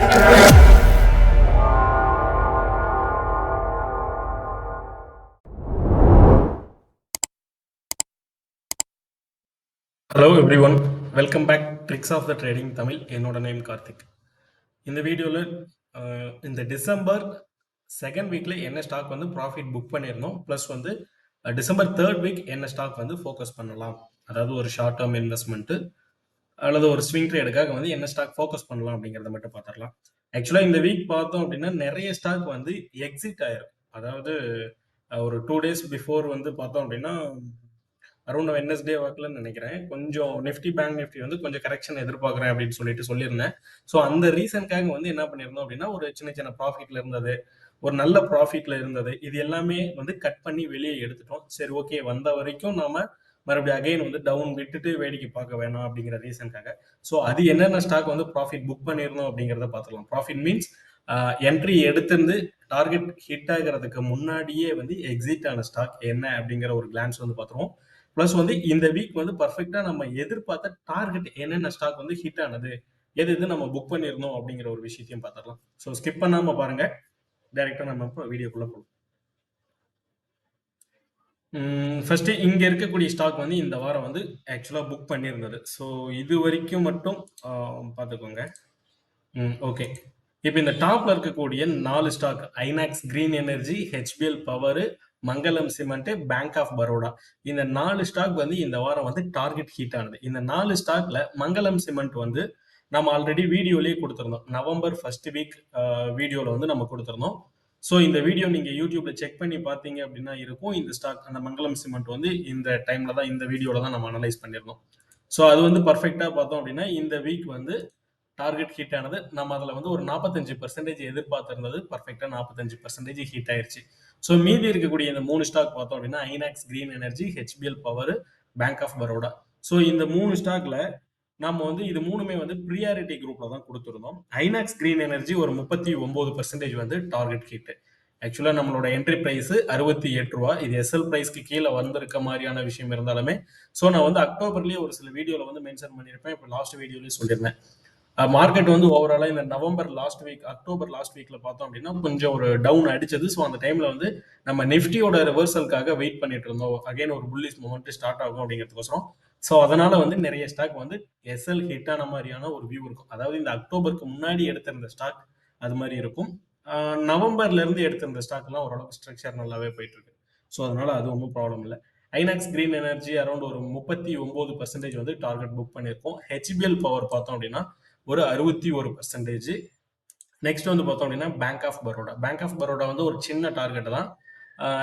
Hello everyone, welcome back tricks of the trading Tamil. என்னோட name Karthik. இந்த வீடியோவில் இந்த டிசம்பர் செகண்ட் வீக்ல என்ன ஸ்டாக் வந்து ப்ராஃபிட் புக் பண்ணியிருந்தோம், ப்ளஸ் வந்து டிசம்பர் தேர்ட் வீக் என்ன ஸ்டாக் வந்து ஃபோக்கஸ் பண்ணலாம், அதாவது ஒரு ஷார்ட் டேர்ம் இன்வெஸ்ட்மெண்ட்டு அல்லது ஒரு ஸ்விங் ட்ரேடுக்காக வந்து என்ன ஸ்டாக் ஃபோக்கஸ் பண்ணலாம் அப்படிங்கிறத மட்டும் பார்த்துடலாம். ஆக்சுவலாக இந்த வீக் பார்த்தோம் அப்படின்னா நிறைய ஸ்டாக் வந்து எக்ஸிட் ஆயிரும். அதாவது ஒரு 2 days பிஃபோர் வந்து பார்த்தோம் அப்படின்னா அரௌண்ட் வெட்னஸ்டே வாக்கில் நினைக்கிறேன், கொஞ்சம் நிஃப்டி பேங்க் நிஃப்டி வந்து கொஞ்சம் கரெக்ஷன் எதிர்பார்க்குறேன் அப்படின்னு சொல்லியிருந்தேன். ஸோ அந்த ரீசனுக்காக வந்து என்ன பண்ணியிருந்தோம் அப்படின்னா, ஒரு சின்ன சின்ன ப்ராஃபிட்ல இருந்தது, ஒரு நல்ல ப்ராஃபிட்ல இருந்தது, இது எல்லாமே வந்து கட் பண்ணி வெளியே எடுத்துட்டோம். சரி, ஓகே, வந்த வரைக்கும் நாம மறுபடியும் அகைன் வந்து டவுன் விட்டுட்டு வேடிக்கை பார்க்க வேணாம் அப்படிங்கிற ரீசனுக்காக. ஸோ அது என்னென்ன ஸ்டாக் வந்து ப்ராஃபிட் புக் பண்ணியிருந்தோம் அப்படிங்கிறத பார்த்துக்கலாம். ப்ராஃபிட் மீன்ஸ் என்ட்ரி எடுத்திருந்து டார்கெட் ஹிட் ஆகிறதுக்கு முன்னாடியே வந்து எக்ஸிட் ஆன ஸ்டாக் என்ன அப்படிங்கிற ஒரு கிளான்ஸ் வந்து பார்த்துருவோம். ப்ளஸ் வந்து இந்த வீக் வந்து பர்ஃபெக்டா நம்ம எதிர்பார்த்த டார்கெட் என்னென்ன ஸ்டாக் வந்து ஹிட் ஆனது, எது எது நம்ம புக் பண்ணியிருந்தோம் அப்படிங்கிற ஒரு விஷயத்தையும் பார்த்துடலாம். ஸோ ஸ்கிப் பண்ணாம பாருங்க. டைரக்டா நம்ம இப்போ வீடியோக்குள்ள போகலாம். ஃபர்ஸ்ட் இங்க இருக்கக்கூடிய ஸ்டாக் வந்து இந்த வாரம் வந்து ஆக்சுவலா புக் பண்ணியிருந்தது. ஸோ இது வரைக்கும் மட்டும் பார்த்துக்கோங்க. ஓகே. இப்போ இந்த டாப்ல இருக்கக்கூடிய 4 stock, Inox green energy, HPL power, Mangalam cement, bank of Baroda, இந்த 4 ஸ்டாக் வந்து இந்த வாரம் வந்து டார்கெட் ஹிட் ஆனது. இந்த 4 ஸ்டாக்ல மங்களம் சிமெண்ட் வந்து நம்ம ஆல்ரெடி வீடியோலயே கொடுத்திருந்தோம். நவம்பர் ஃபர்ஸ்ட் வீக் வீடியோல வந்து நம்ம கொடுத்திருந்தோம். ஸோ இந்த வீடியோ நீங்க யூடியூப்ல செக் பண்ணி பார்த்தீங்க அப்படின்னா இருக்கும். இந்த ஸ்டாக், அந்த மங்களம் சிமெண்ட் வந்து இந்த டைம்ல தான், இந்த வீடியோல தான் நம்ம அனலைஸ் பண்ணியிருந்தோம். ஸோ அது வந்து பர்ஃபெக்டா பார்த்தோம் அப்படின்னா இந்த வீக் வந்து டார்கெட் ஹிட் ஆனது. நம்ம அதில் வந்து ஒரு 45% எதிர்பார்த்திருந்தது, பர்ஃபெக்டா 45% ஹிட் ஆயிருச்சு. ஸோ மீதி இருக்கக்கூடிய இந்த 3 ஸ்டாக் பார்த்தோம் அப்படின்னா Inox green energy, HPL power, bank of Baroda. So இந்த 3 ஸ்டாக்ல நம்ம வந்து இது மூணுமே வந்து ப்ரியாரிட்டி குரூப்ல தான் கொடுத்துருந்தோம். ஐநாக்ஸ் கிரீன் எனர்ஜி ஒரு 39% வந்து டார்கெட் ஹிட். ஆக்சுவலா நம்மளோட என்ட்ரி பிரைஸ் 68 ரூபா. இது எஸ்எல் பிரைஸ்க்கு கீழே வந்திருக்க மாதிரியான விஷயம் இருந்தாலுமே, ஸோ நான் வந்து அக்டோபர்லயே ஒரு சில வீடியோல வந்து மென்ஷன் பண்ணியிருப்பேன், இப்போ லாஸ்ட் வீடியோலயே சொல்லியிருந்தேன். மார்க்கெட் வந்து ஓவராலா இந்த November last week, October last வீக்ல பார்த்தோம் அப்படின்னா கொஞ்சம் ஒரு டவுன் அடிச்சது. ஸோ அந்த டைம்ல வந்து நம்ம நிஃப்டியோட ரிவர்சலுக்காக வெயிட் பண்ணிட்டு இருந்தோம், அகைன் ஒரு புல்லிஷ் மூமெண்ட் ஸ்டார்ட் ஆகும் அப்படிங்கிறதுக்கோசரம். ஸோ அதனால வந்து நிறைய ஸ்டாக் வந்து எஸ்எல் ஹிட் ஆன மாதிரியான ஒரு வியூ இருக்கும். அதாவது இந்த அக்டோபருக்கு முன்னாடி எடுத்திருந்த ஸ்டாக் அது மாதிரி இருக்கும். நவம்பர்ல இருந்து எடுத்திருந்த ஸ்டாக் எல்லாம் ஓரளவுக்கு ஸ்ட்ரக்சர் நல்லாவே போயிட்டு இருக்கு. ஸோ அதனால அது ஒன்றும் ப்ராப்ளம் இல்லை. ஐநாக்ஸ் கிரீன் எனர்ஜி அரௌண்ட் ஒரு 39% வந்து டார்கெட் புக் பண்ணியிருக்கோம். ஹெச்பிஎல் பவர் பார்த்தோம் அப்படின்னா ஒரு 61%. நெக்ஸ்ட் வந்து பார்த்தோம் அப்படின்னா bank of Baroda. Bank of Baroda வந்து ஒரு சின்ன டார்கெட் தான்.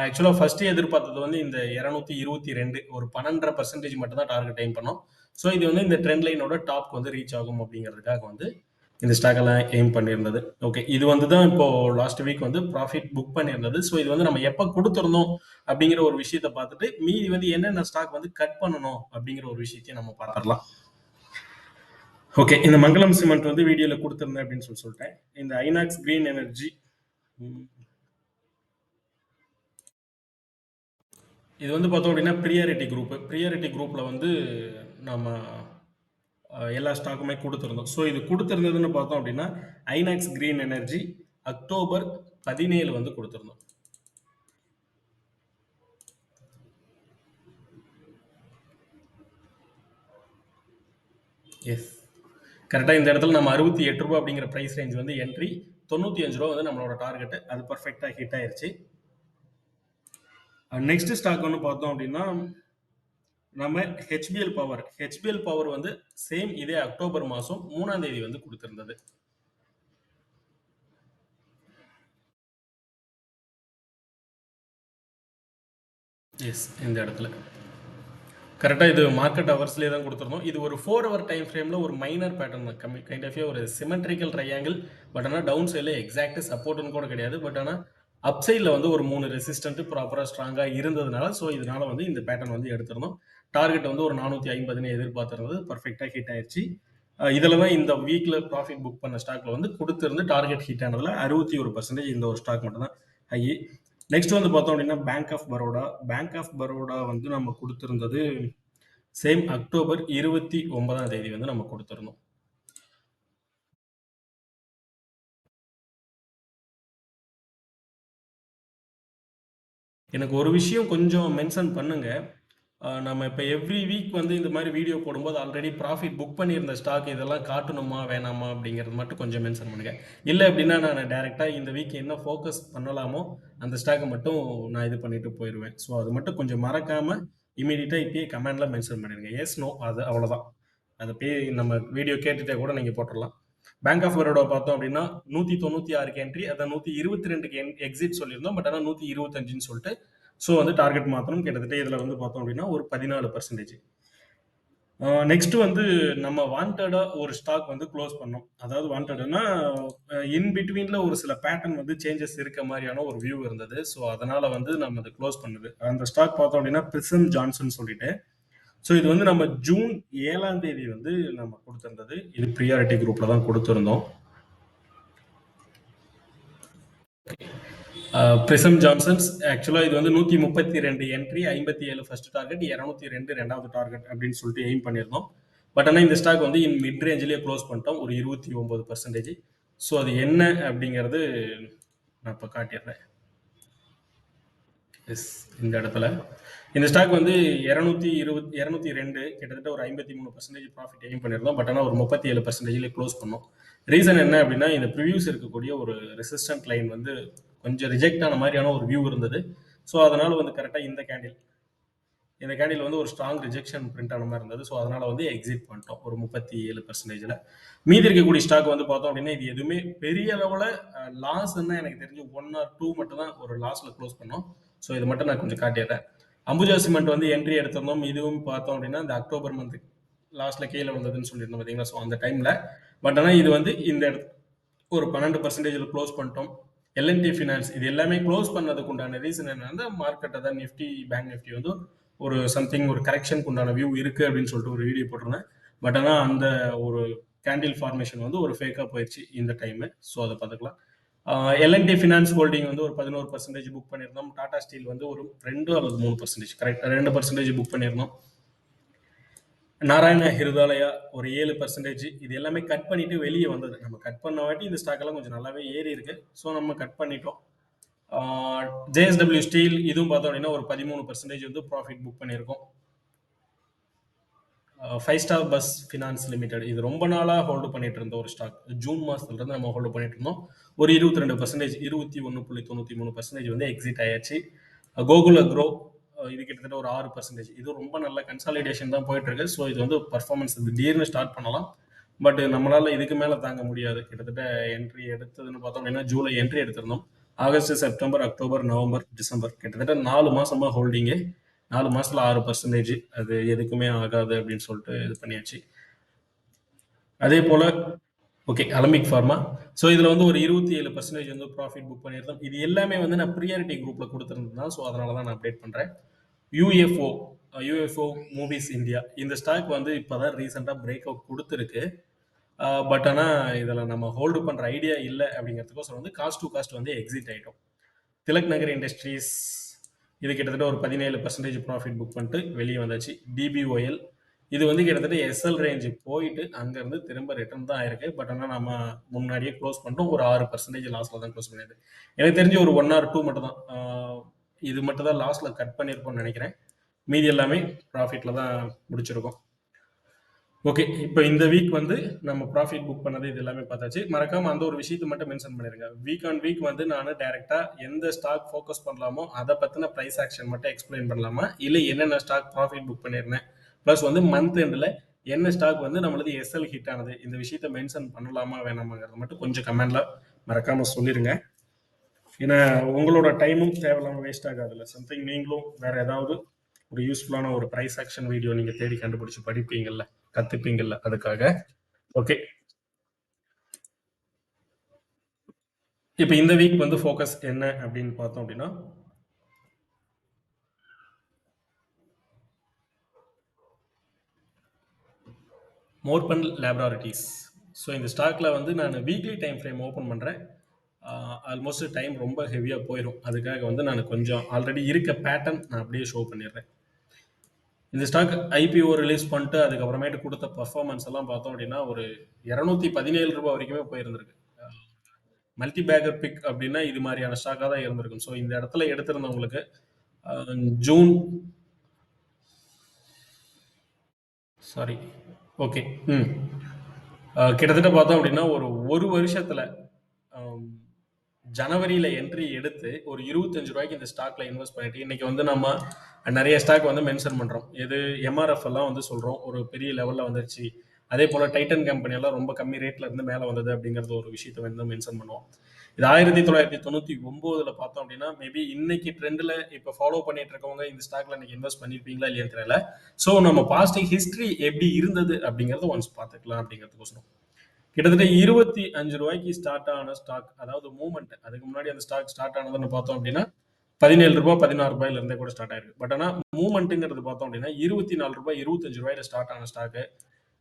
ஆக்சுவலாக ஃபர்ஸ்ட் எதிர்பார்த்தது வந்து இந்த 222, ஒரு 12.5% மட்டும் தான் டார்கெட் டைம் பண்ணோம். ஸோ இது வந்து இந்த ட்ரெண்ட் லைனோட டாப் வந்து ரீச் ஆகும் அப்படிங்கிறதுக்காக வந்து இந்த ஸ்டாக் எல்லாம் எய்ம் பண்ணியிருந்தது. ஓகே, இது வந்து தான் இப்போ லாஸ்ட் வீக் வந்து ப்ராஃபிட் புக் பண்ணியிருந்தது. ஸோ இது வந்து நம்ம எப்போ கொடுத்துருந்தோம் அப்படிங்கிற ஒரு விஷயத்தை பார்த்துட்டு மீதி வந்து என்னென்ன ஸ்டாக் வந்து கட் பண்ணணும் அப்படிங்கிற ஒரு விஷயத்தையும் நம்ம பார்த்துடலாம். ஓகே, இந்த மங்களம் சிமெண்ட் வந்து வீடியோல கொடுத்துருந்தேன் அப்படின்னு சொல்லிட்டேன். இந்த ஐநாக்ஸ் கிரீன் எனர்ஜி, இது வந்து பார்த்தோம் அப்படின்னா ப்ரியாரிட்டி குரூப்ல வந்து நம்ம எல்லா ஸ்டாக்குமே கொடுத்துருந்தோம். ஸோ இது கொடுத்துருந்ததுன்னு பார்த்தோம் அப்படின்னா ஐநாக்ஸ் கிரீன் எனர்ஜி அக்டோபர் 17 வந்து கொடுத்துருந்தோம். எஸ், கரெக்டாக இந்த இடத்துல நம்ம 68 ரூபா அப்படிங்கிற ப்ரைஸ் ரேஞ்ச் வந்து என்ட்ரி, 95 ரூபா வந்து நம்மளோட டார்கெட், அது பர்ஃபெக்டாக ஹிட் ஆயிருச்சு. நெக்ஸ்ட் ஸ்டாக் வந்து பார்த்தோம் அப்படின்னா நம்ம ஹெச்பிஎல் பவர் வந்து சேம் இதே அக்டோபர் மாதம் 3ஆம் தேதி வந்து கொடுத்துருந்தது. எஸ், இந்த இடத்துல கரெக்டாக இது மார்க்கெட் ஹவர்ஸ்லேயே தான் கொடுத்துருந்தோம். இது ஒரு 4 hour டைம் ஃப்ரேமில் ஒரு மைனர் பேட்டர்ன் தான், கைண்ட் ஆஃப் ஒரு சிமெட்ரிக்கல் ட்ரையாங்கிள். பட் ஆனால் டவுன் சைடில் எக்ஸாக்ட் சப்போர்ட்னு கூட கிடையாது. பட் ஆனால் அப் சைடில் வந்து ஒரு 3 ரெசிஸ்டன்ட் ப்ராப்பராக ஸ்ட்ராங்காக இருந்ததுனால ஸோ இதனால வந்து இந்த பேட்டர்ன் வந்து எடுத்திருந்தோம். டார்கெட் வந்து ஒரு 450 எதிர்பார்த்துருந்தது, பர்ஃபெக்டாக ஹிட் ஆயிடுச்சு. இதில் தான் இந்த வீக்கில் ப்ராஃபிட் புக் பண்ண ஸ்டாக்ல வந்து கொடுத்துருந்து டார்கெட் ஹிட் ஆனதில் 61% இந்த ஒரு ஸ்டாக் மட்டும் தான் ஹை. நெக்ஸ்ட் வந்து பார்த்தோம் அப்படின்னா பேங்க் ஆஃப் பரோடா வந்து நம்ம கொடுத்துருந்தது சேம் அக்டோபர் 29ஆம் தேதி வந்து நம்ம கொடுத்துருந்தோம். எனக்கு ஒரு விஷயம் கொஞ்சம் மென்ஷன் பண்ணுங்க. நம்ம இப்ப எவ்ரி வீக் வந்து இந்த மாரி வீடியோ போடும்போது ஆல்ரெடி ப்ராஃபிட் புக் பண்ணியிருந்த ஸ்டாக் இதெல்லாம் காட்டணுமா? வேணாமா? அப்படிங்கிறது மட்டும் கொஞ்சம் மென்ஷன் பண்ணுங்க. இல்ல அப்படின்னா நான் டைரக்ட்டா இந்த வீக் என்ன ஃபோக்கஸ் பண்ணலாமோ, அந்த ஸ்டாக்க மட்டும் நான் இது பண்ணிட்டு போயிருவேன். ஸோ அது மட்டும் கொஞ்சம் மறக்காம இம்மீடியட்டா இப்பயே கமெண்ட்ல மென்ஷன் பண்ணிடுங்க. எஸ், நோ அது அவ்வளோதான். அத அப்படியே நம்ம வீடியோ கேட்டுட்டே கூட நீங்க போட்டுறலாம். பேங்க் ஆஃப் பரோடா பார்த்தோம் அப்படின்னா 196க்கு என்ட்ரி, அதான் 122க்கு எக்ஸிட் சொல்லியிருந்தோம். பட் ஆனா 125ன்னு சொல்லிட்டு ஸோ வந்து டார்கெட் மாத்தணும். கிட்டத்தட்ட இதில் வந்து பார்த்தோம் அப்படின்னா ஒரு 14%. நெக்ஸ்ட் வந்து நம்ம வாண்டடா ஒரு ஸ்டாக் வந்து க்ளோஸ் பண்ணோம். அதாவது வாண்டட்னா இன் பிட்வீன்ல ஒரு சில பேட்டர்ன் வந்து சேஞ்சஸ் இருக்க மாதிரியான ஒரு வியூ இருந்தது. ஸோ அதனால வந்து நம்ம அதை க்ளோஸ் பண்ணுது. அந்த ஸ்டாக் பார்த்தோம் அப்படின்னா பிரிசம் ஜான்சன் சொல்லிட்டு. ஸோ இது வந்து நம்ம ஜூன் 7ஆம் தேதி வந்து நம்ம கொடுத்திருந்தது. இது ப்ரியாரிட்டி குரூப்ல தான் கொடுத்திருந்தோம். பிரிசம் ஜான்சன்ஸ் ஆக்சுவலாக இது வந்து 132 என்ட்ரி, 57 ஃபர்ஸ்ட் டார்கெட், 202 ரெண்டாவது டார்கெட் அப்படின்னு சொல்லிட்டு எய்ம் பண்ணியிருந்தோம். பட் ஆனால் இந்த ஸ்டாக் வந்து இன் மிட் ரேஞ்சிலேயே க்ளோஸ் பண்ணிட்டோம், ஒரு 29%. ஸோ அது என்ன அப்படிங்கிறது நான் இப்போ காட்டிடுறேன். எஸ், இந்த இடத்துல இந்த ஸ்டாக் வந்து 202 கிட்டத்தட்ட ஒரு 53% ப்ராஃபிட் எய்ம் பண்ணியிருந்தோம். பட் ஆனால் ஒரு 37%லேயே க்ளோஸ் பண்ணோம். ரீசன் என்ன அப்படின்னா இந்த ப்ரிவியூஸ் இருக்கக்கூடிய ஒரு ரெசிஸ்டன்ட் லைன் வந்து கொஞ்சம் ரிஜெக்ட் ஆன மாதிரியான ஒரு வியூ இருந்தது. ஸோ அதனால வந்து கரெக்டாக இந்த கேண்டில் வந்து ஒரு ஸ்ட்ராங் ரிஜெக்ஷன் பிரிண்ட் ஆன மாதிரி இருந்தது. ஸோ அதனால வந்து எக்ஸிட் பண்ணிட்டோம் ஒரு 37%. மீதி இருக்கக்கூடிய ஸ்டாக் வந்து பார்த்தோம் அப்படின்னா இது எதுவுமே பெரிய அளவில் லாஸ்ன்னு எனக்கு தெரிஞ்சு 1 or 2 மட்டும் தான் ஒரு லாஸ்ல க்ளோஸ் பண்ணோம். ஸோ இது மட்டும் நான் கொஞ்சம் காட்டிடுறேன். அம்புஜா சிமெண்ட் வந்து என்ட்ரி எடுத்திருந்தோம். இதுவும் பார்த்தோம் அப்படின்னா இந்த அக்டோபர் மந்த் லாஸ்ட்ல கீழே வந்ததுன்னு சொல்லியிருந்தோம் பார்த்தீங்களா. ஸோ அந்த டைம்ல பட் ஆனால் இது வந்து இந்த ஒரு 12% க்ளோஸ் பண்ணிட்டோம். எல்என்டி ஃபினான்ஸ் இது எல்லாமே க்ளோஸ் பண்ணதுக்கு உண்டான ரீசன் என்னன்னா மார்க்கெட்டை தான் நிஃப்டி பேங்க் நிஃப்டி வந்து ஒரு சம்திங் ஒரு கரெக்ஷனுக்கு உண்டான வியூ இருக்கு அப்படின்னு சொல்லிட்டு ஒரு வீடியோ போட்டிருந்தேன். பட் ஆனால் அந்த ஒரு கேண்டில் ஃபார்மேஷன் வந்து ஒரு ஃபேக்காக போயிடுச்சு இந்த டைம். ஸோ அதை பார்த்துக்கலாம். எல்என்டி ஃபினான்ஸ் ஹோல்டிங் வந்து ஒரு 11% புக் பண்ணியிருந்தோம். டாடா ஸ்டீல் வந்து ஒரு 2 அல்லது 3%, கரெக்ட் 2% புக் பண்ணியிருந்தோம். நாராயண ஹிருதாலயா ஒரு 7%. இது எல்லாமே கட் பண்ணிட்டு வெளியே வந்தது. நம்ம கட் பண்ண வாட்டி இந்த ஸ்டாக் எல்லாம் கொஞ்சம் நல்லாவே ஏறி இருக்கு. ஸோ நம்ம கட் பண்ணிட்டோம். ஜேஎஸ்டபிள்யூ ஸ்டீல் இதுவும் பார்த்தோம் அப்படின்னா ஒரு 13% வந்து ப்ராஃபிட் புக் பண்ணியிருக்கோம். 5 ஸ்டார் பஸ் ஃபினான்ஸ் லிமிடெட் இது ரொம்ப நாளாக ஹோல்டு பண்ணிட்டு இருந்த ஒரு ஸ்டாக். ஜூன் மாதத்துல இருந்து நம்ம ஹோல்டு பண்ணிட்டு இருந்தோம். ஒரு 22%, 21.93% வந்து எக்ஸிட் ஆயாச்சு. கோகுல் அக்ரோ இது கிட்டத்தட்ட ஒரு 6%. இது ரொம்ப நல்ல கன்சாலிடேஷன் தான் போயிட்டு இருக்கு. ஸோ இது வந்து பர்ஃபார்மன்ஸ் திடீர்னு ஸ்டார்ட் பண்ணலாம். பட் நம்மளால இதுக்கு மேல தாங்க முடியாது. கிட்டத்தட்ட என்ட்ரி எடுத்ததுன்னு பார்த்தோம் அப்படின்னா ஜூலை என்ட்ரி எடுத்திருந்தோம். August, September, October, November, December கிட்டத்தட்ட 4 மாசமா ஹோல்டிங்கு. 4 மாசத்துல 6%. அது எதுக்குமே ஆகாது அப்படின்னு சொல்லிட்டு இது பண்ணியாச்சு. அதே போல ஓகே, அலம்பிக் ஃபார்மா. ஸோ இதில் வந்து ஒரு 27% வந்து ப்ராஃபிட் புக் பண்ணியிருந்தோம். இது எல்லாமே வந்து நான் ப்ரியாரிட்டி குரூப்பில் கொடுத்துருந்தேன். ஸோ அதனால தான் நான் அப்டேட் பண்ணுறேன். யூஎஃப்ஓ யூஎஃப்ஓ மூவிஸ் இந்தியா இந்த ஸ்டாக் வந்து இப்போ தான் ரீசெண்டாக பிரேக் அவுட் கொடுத்துருக்கு. பட் ஆனால் இதில் நம்ம ஹோல்டு பண்ணுற ஐடியா இல்லை அப்படிங்கிறதுக்கோசரம் வந்து காஸ்ட் டு காஸ்ட் வந்து எக்ஸிட் ஆகிட்டோம். திலக் நகர் இண்டஸ்ட்ரீஸ் இது கிட்டத்தட்ட ஒரு 17% ப்ராஃபிட் புக் பண்ணிட்டு வெளியே வந்தாச்சு. டிபிஓஎல் இது வந்து கிட்டத்தட்ட எஸ்எல் ரேஞ்சு போயிட்டு அங்கேருந்து திரும்ப ரிட்டர்ன் தான் ஆயிருக்கு. பட் ஆனால் நம்ம முன்னாடியே க்ளோஸ் பண்ணிட்டோம். ஒரு 6% லாஸில் தான் க்ளோஸ் பண்ணியது. எனக்கு தெரிஞ்சு ஒரு 1 or 2 மட்டும் தான் இது மட்டும் தான் லாஸில் கட் பண்ணியிருப்போம்னு நினைக்கிறேன். மீதி எல்லாமே ப்ராஃபிட்டில் தான் முடிச்சிருக்கோம். ஓகே, இப்போ இந்த வீக் வந்து நம்ம ப்ராஃபிட் புக் பண்ணது இது எல்லாமே பார்த்தாச்சு. மறக்காம அந்த ஒரு விஷயத்தை மட்டும் மென்ஷன் பண்ணிருங்க. வீக் ஆன் வீக் வந்து நான் டைரக்டா எந்த ஸ்டாக் ஃபோக்கஸ் பண்ணலாமோ அதை பத்தின பிரைஸ் ஆக்ஷன் மட்டும் எக்ஸ்பிளைன் பண்ணலாமா, இல்லை என்னென்ன ஸ்டாக் ப்ராஃபிட் புக் பண்ணிருந்தேன், ப்ளஸ் வந்து மந்த் எண்டில் என்ன ஸ்டாக் வந்து நம்மளது எஸ்எல் ஹிட் ஆனது, இந்த விஷயத்த மென்ஷன் பண்ணலாமா வேணாமாங்கிறத மட்டும் கொஞ்சம் கமெண்ட்ல மறக்காம சொல்லிருங்க. ஏன்னா உங்களோட டைமும் தேவையில்லாம வேஸ்ட் ஆகாதுல்ல. சம்திங் நீங்களும் வேற ஏதாவது ஒரு யூஸ்ஃபுல்லான ஒரு பிரைஸ் ஆக்ஷன் வீடியோ நீங்க தேடி கண்டுபிடிச்சு படிப்பீங்கல்ல, கத்துப்பீங்கல்ல, அதுக்காக. ஓகே, இப்போ இந்த வீக் வந்து ஃபோக்கஸ் என்ன அப்படின்னு பார்த்தோம் அப்படின்னா மோர்பன் லேபராட்டரிஸ். ஸோ இந்த ஸ்டாக்ல வந்து நான் வீக்லி டைம் ஃப்ரேம் ஓப்பன் பண்ணுறேன். ஆல்மோஸ்ட் டைம் ரொம்ப ஹெவியாக போயிடும். அதுக்காக வந்து நான் கொஞ்சம் ஆல்ரெடி இருக்க பேட்டர்ன் நான் அப்படியே ஷோ பண்ணிடுறேன். இந்த ஸ்டாக் ஐபிஓ ரிலீஸ் பண்ணிட்டு அதுக்கப்புறமேட்டு கொடுத்த பர்ஃபார்மன்ஸ் எல்லாம் பார்த்தோம் அப்படின்னா ஒரு 217 ரூபாய் வரைக்குமே போயிருந்திருக்கு. மல்டி பேக்கர் பிக் அப்படின்னா இது மாதிரியான ஸ்டாக்காக தான் இருந்திருக்கும். ஸோ இந்த இடத்துல எடுத்திருந்தவங்களுக்கு ஜூன் சாரி ஓகே ம் கிட்டத்தட்ட பார்த்தோம் அப்படின்னா ஒரு வருஷத்துல ஜனவரியில என்ட்ரி எடுத்து ஒரு 25 ரூபாய்க்கு இந்த ஸ்டாக்ல இன்வெஸ்ட் பண்ணிட்டு இன்னைக்கு வந்து நம்ம நிறைய ஸ்டாக் வந்து மென்ஷன் பண்றோம். எது எம்ஆர்எஃப் எல்லாம் வந்து சொல்றோம் ஒரு பெரிய லெவல்ல வந்துருச்சு. அதே போல டைட்டன் கம்பெனி எல்லாம் ரொம்ப கம்மி ரேட்ல இருந்து மேல வந்தது அப்படிங்கறது ஒரு விஷயத்தை வந்து மென்ஷன் பண்ணுவோம். இது 1999ல பார்த்தோம் அப்படின்னா மேபி இன்னைக்கு ட்ரெண்ட்ல இப்ப ஃபாலோ பண்ணிட்டு இருக்கவங்க இந்த ஸ்டாக்ல இன்னைக்கு இன்வெஸ்ட் பண்ணிருப்பீங்களா இல்லையா தெரியல. ஸோ நம்ம பாஸ்ட் ஹிஸ்டரி எப்படி இருந்தது அப்படிங்கறத ஒன்ஸ் பார்த்துக்கலாம் அப்படிங்கிறதுக்கோசரம். கிட்டத்தட்ட 25 ரூபாய்க்கு ஸ்டார்ட் ஆன ஸ்டாக், அதாவது மூவ்மெண்ட் அதுக்கு முன்னாடி அந்த ஸ்டாக் ஸ்டார்ட் ஆனதுன்னு பார்த்தோம் அப்படின்னா 17 ரூபாய் 16 ரூபாயில இருந்தே கூட ஸ்டார்ட் ஆயிருக்கு. பட் ஆனா மூவ்மெண்ட்ங்கிறது பார்த்தோம் அப்படின்னா 24 ரூபாய் 25 ரூபாயில ஸ்டார்ட் ஆன ஸ்டாக்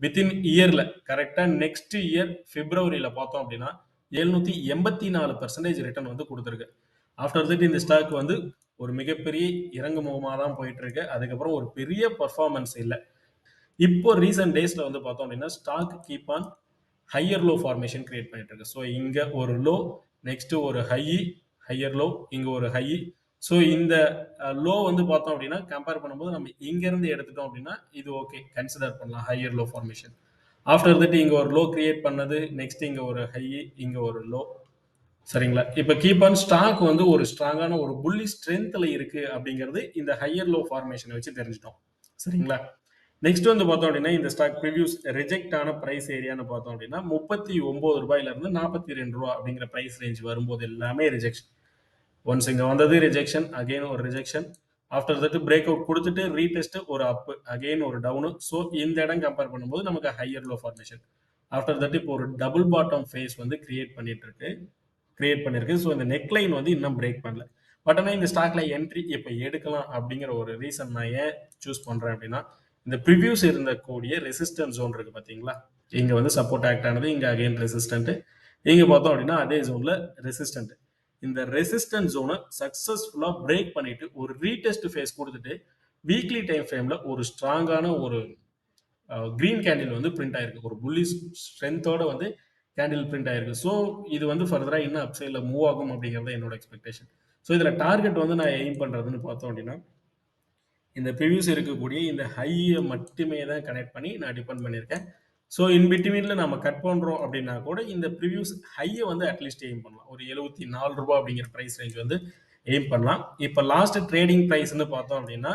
வித்தின் இயர்ல கரெக்டா நெக்ஸ்ட் இயர் பிப்ரவரியில பார்த்தோம் அப்படின்னா 784% ரிட்டர்ன் வந்து கொடுத்துருக்கு. ஆஃப்டர் தட் இந்த ஸ்டாக் வந்து ஒரு மிகப்பெரிய இறங்கு முகமாக தான் போயிட்டு இருக்கு. அதுக்கப்புறம் ஒரு பெரிய பர்ஃபார்மன்ஸ் இல்லை. இப்போ ரீசன்ட் டேஸ்ல வந்து பார்த்தோம் அப்படின்னா stock keep on higher low formation create பண்ணிட்டு இருக்கு. ஸோ இங்க ஒரு லோ, நெக்ஸ்ட் ஒரு ஹை, ஹையர் லோ, இங்க ஒரு ஹை. ஸோ இந்த லோ வந்து பார்த்தோம் அப்படின்னா கம்பேர் பண்ணும்போது நம்ம இங்க இருந்து எடுத்துட்டோம் அப்படின்னா இது ஓகே கன்சிடர் பண்ணலாம் higher low formation. After that இங்க ஒரு லோ கிரியேட் பண்ணது, நெக்ஸ்ட் இங்க ஒரு ஹை, இங்க ஒரு லோ. சரிங்களா? இப்ப கீப் ஆன் ஸ்டாக் வந்து ஒரு ஸ்ட்ராங்கான ஒரு புள்ளி ஸ்ட்ரென்த்ல இருக்கு அப்படிங்கிறது இந்த ஹையர் லோ ஃபார்மேஷனை வச்சு தெரிஞ்சிட்டோம். சரிங்களா? நெக்ஸ்ட் வந்து பார்த்தோம் அப்படின்னா இந்த ஸ்டாக் ப்ரிவியூஸ் ரிஜெக்ட் ஆன பிரைஸ் ஏரியான்னு பார்த்தோம் அப்படின்னா 39 ரூபாயில இருந்து 42 ரூபா அப்படிங்கிற பிரைஸ் ரேஞ்ச் வரும்போது எல்லாமே ரிஜெக்ஷன். ஒன்ஸ் இங்க வந்தது ரிஜெக்ஷன், அகைன் ஒரு rejection. After that break out கொடுத்துட்டு ரீடெஸ்ட் ஒரு அப், அகைன் ஒரு டவுனு. ஸோ இந்த இடம் கம்பேர் பண்ணும்போது நமக்கு higher low formation. After that இப்போ ஒரு டபுள் பாட்டம் ஃபேஸ் வந்து கிரியேட் பண்ணிருக்கு. ஸோ இந்த நெக்லைன் வந்து இன்னும் பிரேக் பண்ணல. பட் ஆனால் இந்த ஸ்டாக்ல என்ட்ரி இப்போ எடுக்கலாம் அப்படிங்கிற ஒரு ரீசன் நான் ஏன் சூஸ் பண்றேன் அப்படின்னா இந்த ப்ரிவியூஸ் இருந்தக்கூடிய ரெசிஸ்டன்ஸ் ஜோன் இருக்கு பாத்தீங்களா, இங்க வந்து சப்போர்ட் ஆக்ட் ஆனது, இங்க அகைன் ரெசிஸ்டன்ட், இங்க பார்த்தோம் அப்படின்னா அதே ஜோன்ல ரெசிஸ்டன்ட். இந்த ரெசிஸ்டன்ஸ் ஜோனை சக்சஸ்ஃபுல்லா பிரேக் பண்ணிட்டு ஒரு ரீடெஸ்ட் ஃபேஸ் கொடுத்துட்டு வீக்லி டைம் ஃப்ரேம்ல ஒரு ஸ்ட்ராங்கான ஒரு கிரீன் கேண்டில் வந்து பிரிண்ட் ஆயிருக்கு. ஒரு புல்லி ஸ்ட்ரென்த்தோட வந்து கேண்டில் பிரிண்ட் ஆயிருக்கு. ஸோ இது வந்து ஃபர்தரா இன்னும் அப்சைட்ல மூவ் ஆகும் அப்படிங்கிறது என்னோட எக்ஸ்பெக்டேஷன். ஸோ இதுல டார்கெட் வந்து நான் எய்ம் பண்றதுன்னு பார்த்தோம் அப்படின்னா இந்த ப்ரிவியூஸ் இருக்கக்கூடிய இந்த ஹையை மட்டுமே தான் கனெக்ட் பண்ணி நான் டிபெண்ட் பண்ணியிருக்கேன். ஸோ இன் பிட்வீன்ல நம்ம கட் பண்றோம் அப்படின்னா கூட இந்த ப்ரிவியூஸ் ஹையை வந்து அட்லீஸ்ட் எய்ம் பண்ணலாம். ஒரு 74 ரூபாய் அப்படிங்கிற பிரைஸ் ரேஞ்ச் வந்து எய்ம் பண்ணலாம். இப்போ லாஸ்ட் ட்ரேடிங் பிரைஸ்ன்னு பார்த்தோம் அப்படின்னா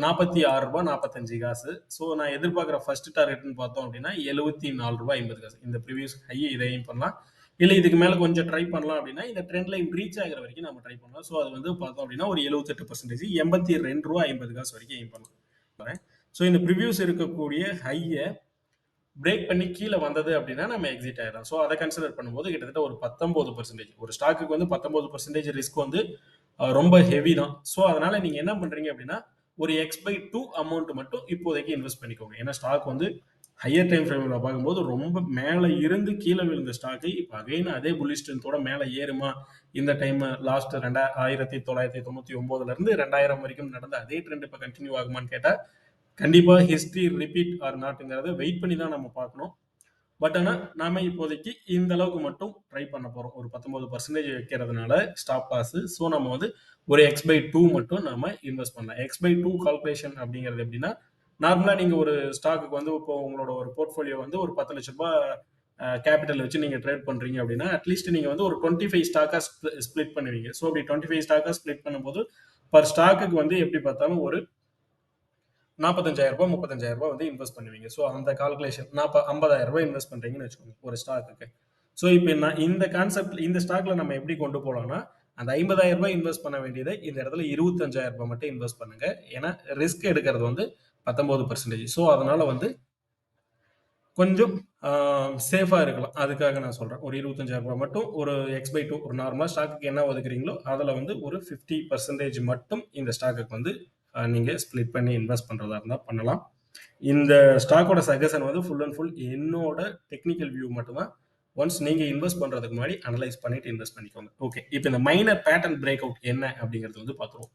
46 ரூபாய் 45 காசு. ஸோ நான் எதிர்பார்க்குற ஃபர்ஸ்ட் டார்கெட்னு பார்த்தோம் அப்படின்னா 74 ரூபாய் 50 காசு. இந்த ப்ரிவியூஸ் ஹையை இதை எய்ம் பண்ணலாம். இல்லை இதுக்கு மேலே கொஞ்சம் ட்ரை பண்ணலாம் அப்படின்னா இந்த ட்ரெண்ட் லைன் ரீச் ஆகிற வரைக்கும் நம்ம ட்ரை பண்ணலாம். ஸோ அது வந்து பார்த்தோம் அப்படின்னா ஒரு 78% 82 ரூபா 50 காசு வரைக்கும் எய்ம் பண்ணலாம். ஸோ இந்த ப்ரிவியூஸ் இருக்கக்கூடிய ஹையை பிரேக் பண்ணி கீழே வந்தது அப்படின்னா நம்ம எக்ஸிட் ஆயிடலாம். ஸோ அதை கன்சிடர் பண்ணும்போது கிட்டத்தட்ட ஒரு 19%, ஒரு ஸ்டாக்குக்கு வந்து 19% ரிஸ்க் வந்து ரொம்ப ஹெவி தான். ஸோ அதனால நீங்க என்ன பண்றீங்க அப்படின்னா ஒரு X/2 அமௌண்ட் மட்டும் இப்போதைக்கு இன்வெஸ்ட் பண்ணிக்கோங்க. ஏன்னா ஸ்டாக் வந்து ஹையர் டைம் ஃப்ரேம்ல பார்க்கும்போது ரொம்ப மேலே இருந்து கீழே விழுந்த ஸ்டாக்கு இப்போ அகைன் அதே புல்லி ஸ்ட்ரென்த்தோட மேலே ஏறுமா, இந்த டைம் லாஸ்ட் 1999ல இருந்து 2000 வரைக்கும் நடந்த அதே ட்ரெண்ட் இப்போ கண்டினியூ ஆகுமான்னு கேட்டா கண்டிப்பா ஹிஸ்டரி ரிப்பீட் ஆர் நாட்ங்கிறத வெயிட் பண்ணி தான் நம்ம பார்க்கணும். பட் ஆனால் நாம இப்போதைக்கு இந்த அளவுக்கு மட்டும் ட்ரை பண்ண போறோம். ஒரு 19% வைக்கிறதுனால ஸ்டாப் லாஸ். ஸோ நம்ம வந்து ஒரு X/2 மட்டும் நம்ம இன்வெஸ்ட் பண்ணலாம். X/2 கால்குலேஷன் அப்படிங்கிறது எப்படின்னா நார்மலா நீங்க ஒரு ஸ்டாக்குக்கு வந்து இப்போ உங்களோட ஒரு போர்ட்ஃபோலியோ வந்து ஒரு 10 லட்ச ரூபாய் கேபிட்டல் வச்சு நீங்க ட்ரேட் பண்றீங்க அப்படின்னா அட்லீஸ்ட் நீங்க வந்து ஒரு 25 ஸ்டாக்கா ஸ்பிளிட் பண்ணுவீங்க. ஸோ அப்படி 25 ஸ்டாக்கா ஸ்பிளிட் பண்ணும்போது பர் ஸ்டாக்குக்கு வந்து எப்படி பார்த்தாலும் ஒரு 45,000 ரூபாய் 35,000 ரூபாய் வந்து இன்வெஸ்ட் பண்ணுவீங்க. ஸோ அந்த கால்குலேஷன் 50,000 ரூபாய் இன்வெஸ்ட் பண்றீங்கன்னு வச்சுக்கோங்க ஒரு ஸ்டாக்குக்கு. ஸோ இப்போ நான் இந்த கான்செப்ட் இந்த ஸ்டாக்ல நம்ம எப்படி கொண்டு போகலாம்னா அந்த 50,000 ரூபாய் இன்வெஸ்ட் பண்ண வேண்டியதை இந்த இடத்துல 25,000 ரூபாய் மட்டும் இன்வெஸ்ட் பண்ணுங்க. ஏன்னா ரிஸ்க் எடுக்கிறது வந்து 19%. ஸோ அதனால வந்து கொஞ்சம் சேஃபா இருக்கலாம். அதுக்காக நான் சொல்றேன். ஒரு 25,000 ரூபாய் மட்டும் ஒரு X/2 ஒரு நார்மலா ஸ்டாக்குக்கு என்ன ஒதுக்குறீங்களோ அதுல வந்து ஒரு 50% மட்டும் இந்த ஸ்டாக்குக்கு வந்து நீங்க ஸ்பிளிட் பண்ணி இன்வெஸ்ட் பண்றதா இருந்தா பண்ணலாம். இந்த ஸ்டாக்கோட சஜஷன் வந்து ஃபுல் அண்ட் ஃபுல் என்னோட டெக்னிக்கல் வியூ மட்டும்தான். ஒன்ஸ் நீங்க இன்வெஸ்ட் பண்றதுக்கு முன்னாடி அனலைஸ் பண்ணிட்டு இன்வெஸ்ட் பண்ணிக்கோங்க. ஓகே, இப்போ இந்த மைனர் பேட்டர்ன் பிரேக் அவுட் என்ன அப்படிங்கிறது வந்து பார்த்துருவோம்.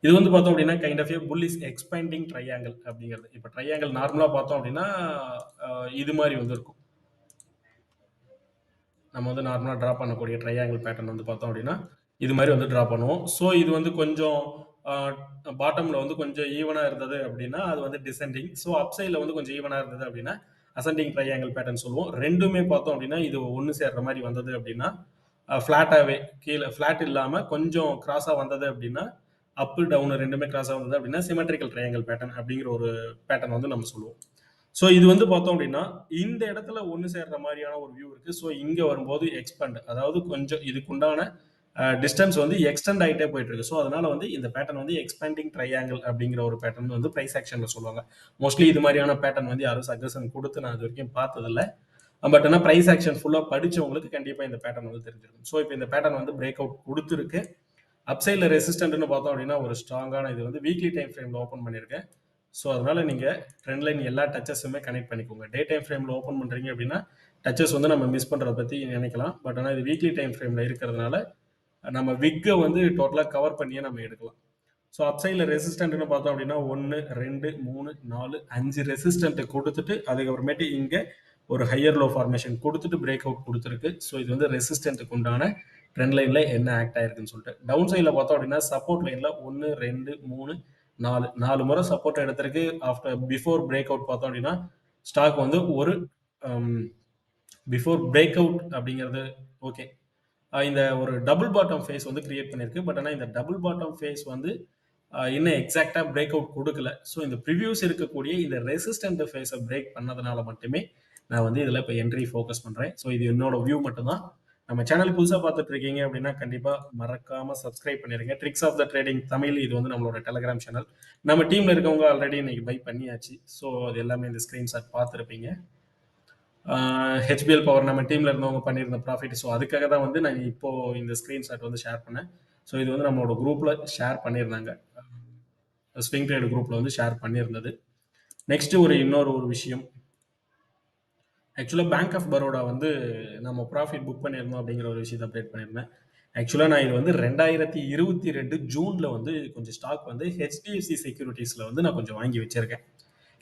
இது வந்து பார்த்தோம் அப்படின்னா kind of a bullish expanding triangle அப்படிங்கிறது. இப்போ ட்ரையாங்கிள் நார்மலா பார்த்தோம் அப்படின்னா இது மாதிரி வந்து இருக்கும். நம்ம வந்து நார்மலா டிரா பண்ணக்கூடிய ட்ரையாங்கிள் பேட்டர்ன் வந்து பார்த்தோம் அப்படின்னா இது மாதிரி வந்து ட்ரா பண்ணுவோம். ஸோ இது வந்து கொஞ்சம் பாட்டமில் வந்து கொஞ்சம் ஈவனாக இருந்தது அப்படின்னா அது வந்து டிசெண்டிங். ஸோ அப் சைடில் வந்து கொஞ்சம் ஈவனாக இருந்தது அப்படின்னா அசெண்டிங் ட்ரையாங்கிள் பேட்டர்ன் சொல்லுவோம். ரெண்டுமே பார்த்தோம் அப்படின்னா இது ஒன்று சேர்ற மாதிரி வந்தது அப்படின்னா ஃப்ளாட்டாகவே கீழே ஃப்ளாட் இல்லாமல் கொஞ்சம் கிராஸாக வந்தது அப்படின்னா அப்பு டவுனு ரெண்டுமே கிராஸாக வந்தது அப்படின்னா சிமெட்ரிக்கல் ட்ரையாங்கிள் பேட்டர்ன் அப்படிங்கிற ஒரு பேட்டர்ன் வந்து நம்ம சொல்லுவோம். ஸோ இது வந்து பார்த்தோம் அப்படின்னா இந்த இடத்துல ஒன்று சேர்ற மாதிரியான ஒரு வியூ இருக்கு. ஸோ இங்கே வரும்போது எக்ஸ்பேண்ட், அதாவது கொஞ்சம் இதுக்குண்டான டிஸ்டன்ஸ் வந்து எக்ஸ்டெண்ட் ஆகிட்டே போயிட்டு இருக்கு. ஸோ அதனால வந்து இந்த பேட்டர்ன் வந்து எக்ஸ்பேண்டிங் ட்ரையாங்கிள் அப்படிங்கிற ஒரு பேட்டர்ன் வந்து ப்ரைஸ் ஆக்ஷன்ல சொல்லுவாங்க. மோஸ்ட்லி இது மாதிரியான பேட்டர்ன் வந்து யாரும் சஜஷன் கொடுத்து நான் இது வரைக்கும் பார்த்ததில்ல. பட் ஆனால் ப்ரைஸ் ஆக்ஷன் ஃபுல்லாக படிச்சவங்களுக்கு கண்டிப்பாக இந்த பேட்டர்ன் வந்து தெரிஞ்சிருக்கும். ஸோ இப்போ இந்த பேட்டர்ன் வந்து பிரேக் அவுட் கொடுத்துருக்கு. அப்சைடில் ரெசிஸ்டன்ட்னு பார்த்தோம் அப்படின்னா ஒரு ஸ்ட்ராங்கான இது வந்து வீக்லி டைம் ஃப்ரேமில் ஓப்பன் பண்ணியிருக்கேன். ஸோ அதனால நீங்கள் ட்ரெண்ட் லைன் எல்லா டச்சஸுமே கனெக்ட் பண்ணிக்கோங்க. டே டைம் ஃப்ரேமில் ஓப்பன் பண்ணுறீங்க அப்படின்னா டச்சஸ் வந்து நம்ம மிஸ் பண்ணுறத பற்றி நினைக்கலாம். பட் ஆனால் இது வீக்லி டைம் ஃப்ரேமில் இருக்கிறதுனால நம்ம விக்கை வந்து டோட்டலாக கவர் பண்ணியே நம்ம எடுக்கலாம். ஸோ அப்சைடில் ரெசிஸ்டன்ட்னு பார்த்தோம் அப்படின்னா 1 2 3 4 5 ரெசிஸ்டன்ட் கொடுத்துட்டு அதுக்கப்புறமேட்டு இங்கே ஒரு ஹையர் லோ ஃபார்மேஷன் கொடுத்துட்டு பிரேக் அவுட் கொடுத்துருக்கு. ஸோ இது வந்து ரெசிஸ்டன்ட்டுக்கு உண்டான ட்ரெண்ட் லைனில் என்ன ஆக்ட் ஆயிருக்குன்னு சொல்லிட்டு டவுன் சைடில் பார்த்தோம் அப்படின்னா சப்போர்ட் லைனில் 1 2 3 4 முறை சப்போர்ட் எடுத்திருக்கு. ஆஃப்டர் பிஃபோர் பிரேக் அவுட் பார்த்தோம் அப்படின்னா ஸ்டாக் வந்து ஒரு பிஃபோர் பிரேக் அவுட் அப்படிங்கிறது ஓகே இந்த ஒரு டபுள் பாட்டம் ஃபேஸ் வந்து கிரியேட் பண்ணியிருக்கு. பட் ஆனால் இந்த டபுள் பாட்டம் ஃபேஸ் வந்து இன்னும் எக்ஸாக்டாக பிரேக் அவுட் கொடுக்கல. ஸோ இந்த ப்ரிவியூஸ் இருக்கக்கூடிய இந்த ரெசிஸ்டன்ட் ஃபேஸை பிரேக் பண்ணதுனால மட்டுமே நான் வந்து இதில் இப்போ என்ட்ரி ஃபோக்கஸ் பண்ணுறேன். ஸோ இது என்னோட வியூ மட்டும்தான். நம்ம சேனல் புதுசாக பார்த்துட்டு இருக்கீங்க அப்படின்னா கண்டிப்பாக மறக்காமல் சப்ஸ்கிரைப் பண்ணிடுங்க. Tricks of the trading Tamil இது வந்து நம்மளோட டெலிகிராம் சேனல். நம்ம டீமில் இருக்கவங்க ஆல்ரெடி இன்னைக்கு பை பண்ணியாச்சு. ஸோ அது எல்லாமே இந்த ஸ்க்ரீன்ஷாட் பார்த்துருப்பீங்க. ஹெச்பிஎல் பவர் நம்ம டீமில் இருந்தவங்க பண்ணியிருந்த ப்ராஃபிட். ஸோ அதுக்காக தான் வந்து நான் இப்போது இந்த ஸ்க்ரீன்ஷாட் வந்து ஷேர் பண்ணேன். ஸோ இது வந்து நம்மளோட குரூப்பில் ஷேர் பண்ணியிருந்தாங்க. ஸ்விங் ட்ரேட் குரூப்பில் வந்து ஷேர் பண்ணியிருந்தது. நெக்ஸ்ட்டு இன்னொரு விஷயம், ஆக்சுவலாக பேங்க் ஆஃப் பரோடா வந்து நம்ம ப்ராஃபிட் புக் பண்ணியிருந்தோம் அப்படிங்கிற ஒரு விஷயத்தை அப்டேட் பண்ணியிருந்தேன். ஆக்சுவலாக நான் இது வந்து 2022 ஜூனில் வந்து கொஞ்சம் ஸ்டாக் வந்து ஹெச்டிஎஃப்சி செக்யூரிட்டிஸில் வந்து நான் கொஞ்சம் வாங்கி வச்சிருக்கேன்.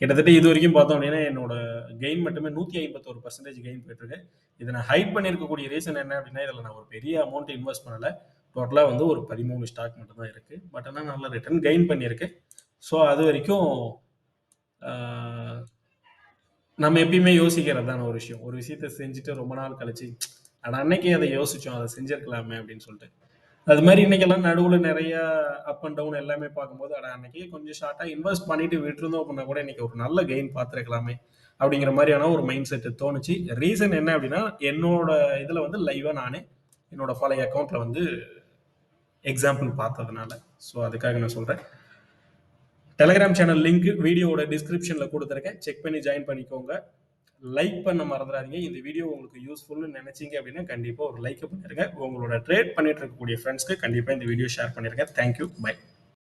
கிட்டத்தட்ட இது வரைக்கும் பார்த்தோம் அப்படின்னா என்னோட கெயின் மட்டுமே 151% கெயின் போயிட்டுருக்கு. இதை நான் ஹைட் பண்ணியிருக்கக்கூடிய ரீசன் என்ன அப்படின்னா இதில் நான் ஒரு பெரிய அமௌண்ட் இன்வெஸ்ட் பண்ணலை. டோட்டலாக வந்து ஒரு 13 ஸ்டாக் மட்டும் தான் இருக்குது. பட் ஆனால் நல்ல ரிட்டர்ன் கெயின் பண்ணியிருக்கு. ஸோ அது வரைக்கும் நம்ம எப்பயுமே யோசிக்கிறதான ஒரு விஷயம், ஒரு விஷயத்த செஞ்சுட்டு ரொம்ப நாள் கழிச்சு ஆனால் அன்னைக்கு அதை யோசித்தோம், அதை செஞ்சிருக்கலாமே அப்படின்னு சொல்லிட்டு. அது மாதிரி இன்னைக்கெல்லாம் நடுவில் நிறைய அப் அண்ட் டவுன் எல்லாமே பார்க்கும்போது அன்னைக்கு கொஞ்சம் ஷார்ட்டாக இன்வெஸ்ட் பண்ணிட்டு விட்டுருந்தோம் அப்படின்னா கூட இன்னைக்கு ஒரு நல்ல கெயின் பார்த்துருக்கலாமே அப்படிங்கிற மாதிரியான ஒரு மைண்ட் செட்டு தோணுச்சு. ரீசன் என்ன அப்படின்னா என்னோட இதில் வந்து லைவாக நானே என்னோட பழைய அக்கௌண்ட்டில் வந்து எக்ஸாம்பிள் பார்த்ததுனால. ஸோ அதுக்காக நான் சொல்கிறேன். டெலிகிராம் சேனல் லிங்க் வீடியோவோட டிஸ்கிரிப்ஷனில் கொடுத்துருக்கேன், செக் பண்ணி ஜாயின் பண்ணிக்கோங்க. லைக் பண்ண மறந்துடாதீங்க. இந்த வீடியோ உங்களுக்கு யூஸ்ஃபுல்னு நினைச்சீங்க அப்படின்னா கண்டிப்பாக ஒரு லைக் பண்ணிடுங்க. உங்களோட ட்ரேட் பண்ணிட்டு இருக்கக்கூடிய ஃப்ரெண்ட்ஸ்க்கு கண்டிப்பாக இந்த வீடியோ ஷேர் பண்ணிடுங்க. Thank you, by.